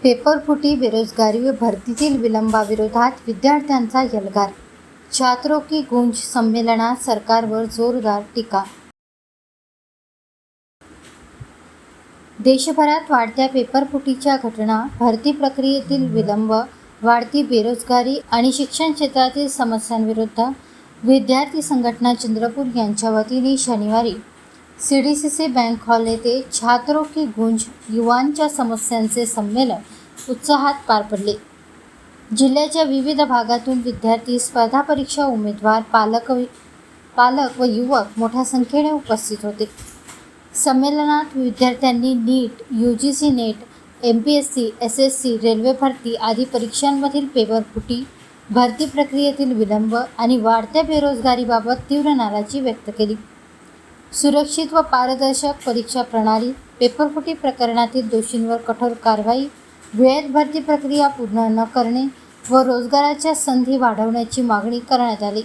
पेपरफुटी, बेरोजगारी व भरतीतील विलंबाविरोधात विद्यार्थ्यांचा एल्गार. छात्रों की गूंज संमेलनात सरकारवर जोरदार टीका. देशभरात वाढत्या पेपरफुटीच्या घटना, भरती प्रक्रियेतील विलंब, वाढती बेरोजगारी आणि शिक्षण क्षेत्रातील समस्यांविरुद्ध विद्यार्थी संघटना चंद्रपूर यांच्या वतीने शनिवारी CDCC बँक हॉल येथे छात्रों की गूंज युवांच्या समस्यांचे संमेलन उत्साहात पार पडले. जिल्ह्याच्या विविध भागातून विद्यार्थी, स्पर्धा परीक्षा उमेदवार, पालक व युवक मोठ्या संख्येने उपस्थित होते. संमेलनात विद्यार्थ्यांनी नीट, UGC net, MPSC, SSC, railway भरती आदी परीक्षांमधील पेपरफुटी, भरती प्रक्रियेतील विलंब आणि वाढत्या बेरोजगारीबाबत तीव्र नाराजी व्यक्त केली. सुरक्षित व पारदर्शक परीक्षा प्रणाली, पेपरफुटी प्रकरणातील दोषींवर कठोर कारवाई, वेळेत भरती प्रक्रिया पूर्ण न करणे व रोजगाराच्या संधी वाढवण्याची मागणी करण्यात आली.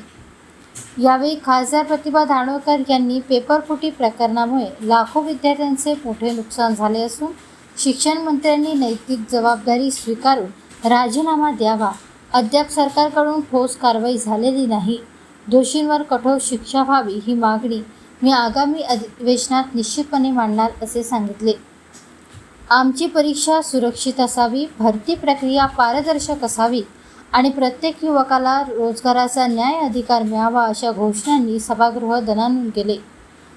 यावेळी खासदार प्रतिभा धानोरकर यांनी पेपरफुटी प्रकरणामुळे लाखो विद्यार्थ्यांचे मोठे नुकसान झाले असून शिक्षण मंत्र्यांनी नैतिक जबाबदारी स्वीकारून राजीनामा द्यावा. अद्याप सरकारकडून ठोस कारवाई झालेली नाही. दोषींवर कठोर शिक्षा व्हावी ही मागणी मी आगामी अधिवेशनात निश्चितपणे मांडणार असे सांगितले. आमची परीक्षा सुरक्षित असावी, भरती प्रक्रिया पारदर्शक असावी आणि प्रत्येक युवकाला रोजगाराचा न्याय अधिकार मिळावा अशा घोषणांनी सभागृह दणाणून गेले.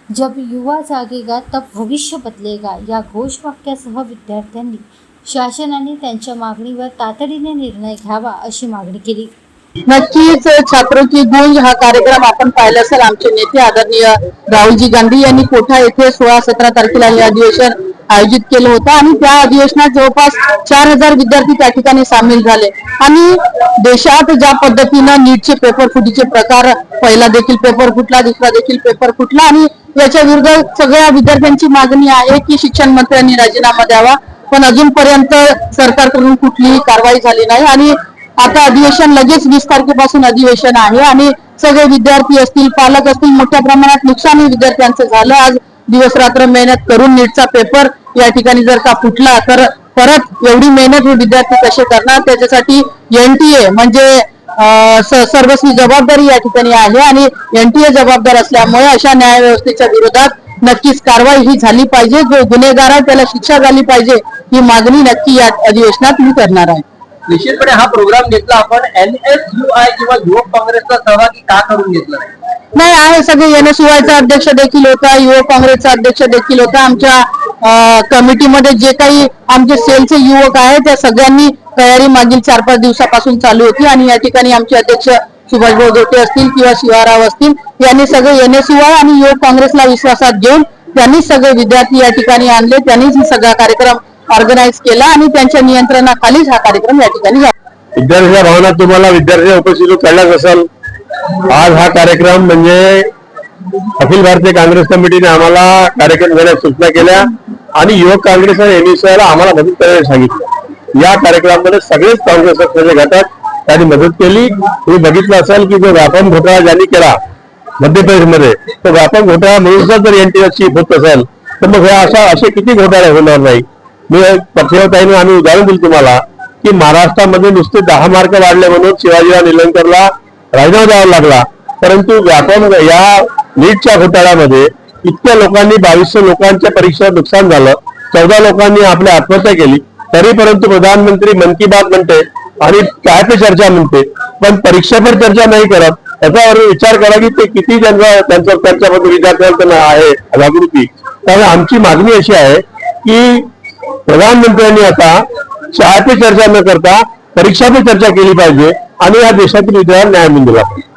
जब युवा जागेगा तब भविष्य बदलेगा या घोषवाक्यासह विद्यार्थ्यांनी शासनाने त्यांच्या मागणीवर तातडीने निर्णय घ्यावा अशी मागणी केली. नक्कीच छात्रों की गूंज हा कार्यक्रम आपण पाहिला असेल. आमचे नेते आदरणीय राहुलजी गांधी यांनी कोठा येथे 16-17 तारखेला हे अधिवेशन आयोजित केलं होतं आणि त्या अधिवेशनात जवळपास 4000 विद्यार्थी त्या ठिकाणी सामील झाले. आणि देशात ज्या पद्धतीनं नीटचे पेपर फुटीचे प्रकार, पहिला देखील पेपर फुटला, दुसरा देखील पेपर फुटला आणि याच्या विरुद्ध सगळ्या विद्यार्थ्यांची मागणी आहे की शिक्षण मंत्र्यांनी राजीनामा द्यावा. पण अजूनपर्यंत सरकारकडून कुठलीही कारवाई झाली नाही आणि आता अधिवेशन लगेच 20 तारखेपासून अधिवेशन आहे आणि सगळे विद्यार्थी असतील, पालक असतील, मोठ्या प्रमाणात नुकसान विद्यार्थ्यांचं झालं. आज दिवस रात्र मेहनत करून नीटचा पेपर या ठिकाणी जर का फुटला तर परत एवढी मेहनत हे विद्यार्थी कसे करणार. त्याच्यासाठी NTA म्हणजे सर्वस्वी जबाबदारी या ठिकाणी आहे आणि NTA जबाबदार असल्यामुळे अशा न्याय व्यवस्थेच्या विरोधात नक्कीच कारवाई ही झाली पाहिजे. जो गुन्हेगार आहे त्याला शिक्षा झाली पाहिजे ही मागणी नक्की या अधिवेशनात मी करणार आहे. निश्चितपणे हा प्रोग्राम घेतला आपण NSUI किंवा युवक काँग्रेसचा सहभागी का करून घेतला नाही आहे. सगळे NSUIचा अध्यक्ष देखील होता, युवक काँग्रेसचा अध्यक्ष देखील होता. आमच्या कमिटीमध्ये जे काही आमचे सेलचे युवक आहेत त्या सगळ्यांनी तयारी मागील 4-5 दिवसापासून चालू होती आणि या ठिकाणी आमचे अध्यक्ष सुभाषभाऊ जोटे असतील किंवा शिवाराव असतील यांनी सगळे NSUI आणि युवक काँग्रेसला विश्वासात घेऊन त्यांनी सगळे विद्यार्थी या ठिकाणी आणले. त्यांनीच सगळा कार्यक्रम ऑर्गनाईज केला आणि त्यांच्या नियंत्रणाखालीच हा कार्यक्रम या ठिकाणी झाला. विद्यार्थ्यांच्या भावना तुम्हाला विद्यार्थ्यांच्या उपस्थितीत कळल्याच असेल. आज हा कार्यक्रम म्हणजे अखिल भारतीय काँग्रेस कमिटीने आम्हाला कार्यक्रम घेण्यास सूचना केल्या आणि युवक काँग्रेस आणि NSUI ला आम्हाला मदत करायला सांगितलं. या कार्यक्रमामध्ये सगळेच काँग्रेस पक्षाचे घटक त्यांनी मदत केली. तुम्ही बघितलं असेल की जो व्यापम घोटाळा ज्यांनी केला मध्य प्रदेशमध्ये, तो व्यापम घोटाळा म्हणून जर NTA चीफ होत असेल तर मग असे किती घोटाळे होणार नाही. मी पक्षाताईने आम्ही उदाहरण दिलं तुम्हाला की महाराष्ट्रामध्ये नुसते 10 मार्क वाढले म्हणून शिवाजीराव निलंगेकरला राजीनामा द्यावा लागला. परंतु व्यापम या नीटच्या घोटाळ्यामध्ये इतक्या लोकांनी 2200 लोकांच्या परीक्षेत नुकसान झालं, 14 लोकांनी आपली आत्महत्या केली. तरी परंतु प्रधानमंत्री मन की बात म्हणते आणि काय पे चर्चा म्हणते पण परीक्षेवर चर्चा नाही करत. त्याच्यावर विचार करा की ते किती त्यांच्यामध्ये विद्यार्थ्यांना आहे जागृती. त्यामुळे आमची मागणी अशी आहे की प्रधानमंत्र्यांनी आता चहा पे चर्चा न करता परीक्षा पे चर्चा केली पाहिजे आणि या देशातील विद्यार्थ्यांना न्याय मिळून दिला पाहिजे.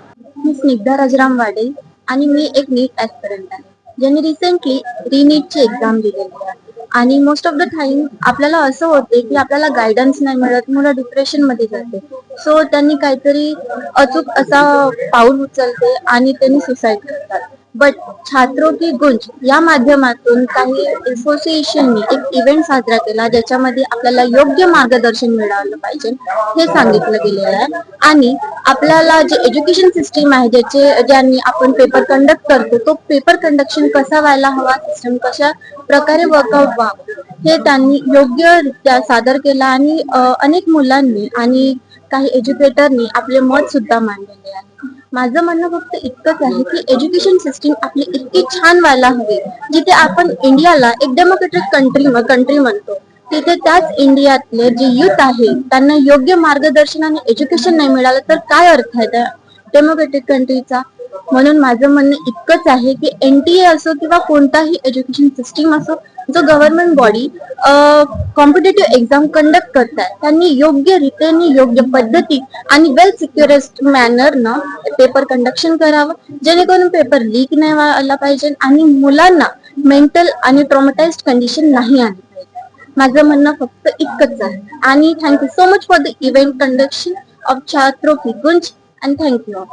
मी स्निग्धा राजाराम वाडे आणि मी एक नीट ऍस्पिरंट आहे ज्यांनी रिसेंटली रीनीटची एक्झाम दिलेली आहे. आणि मोस्ट ऑफ द टाइम आपल्याला असं होते की आपल्याला गायडन्स नाही मिळत, मुलं डिप्रेशन मध्ये जाते. सो त्यांनी काहीतरी अचूक असा पाऊल उचलते आणि त्यांनी सुसाईड करतात. बट छात्रों की गुंज या माध्यमातून काही असोसिएशननी एक इव्हेंट साजरा केला ज्याच्यामध्ये आपल्याला योग्य मार्गदर्शन मिळालं पाहिजे हे सांगितलं गेलेलं आहे. आणि आपल्याला जे एज्युकेशन सिस्टीम आहे ज्यांनी आपण पेपर कंडक्ट करतो तो पेपर कंडक्शन कसा व्हायला हवा, सिस्टम कशा प्रकारे वर्कआउट व्हावं हे त्यांनी योग्यरित्या सादर केला. आणि अनेक मुलांनी आणि काही एज्युकेटरनी आपले मत सुद्धा मांडलेले आहे. माझं म्हणणं फक्त इतकंच आहे की एज्युकेशन सिस्टीम आपली इतकी छान व्हायला हवी, जिथे आपण इंडियाला एक डेमोक्रेटिक कंट्री म्हणतो, तिथे त्याच इंडियातले जे युथ आहे त्यांना योग्य मार्गदर्शन आणि एज्युकेशन नाही मिळालं तर काय अर्थ आहे त्या डेमोक्रेटिक कंट्रीचा. म्हणून माझं म्हणणं इतकंच आहे की NTA असो किंवा कोणताही एज्युकेशन सिस्टीम असो, जो government body competitive exam conduct करतात त्यांनी योग्य रीतीने, योग्य पद्धती आणि वेल सिक्युरेस्ट मॅनरनं पेपर कंडक्शन करावं, जेणेकरून पेपर लीक नाही व्हायला पाहिजे आणि मुलांना मेंटल आणि ट्रॉमटाइज्ड कंडिशन नाही आली पाहिजे. माझं म्हणणं फक्त इतकंच आहे. आणि thank you so much for the event conduction of छात्रों की गुंज अँड थँक्यू.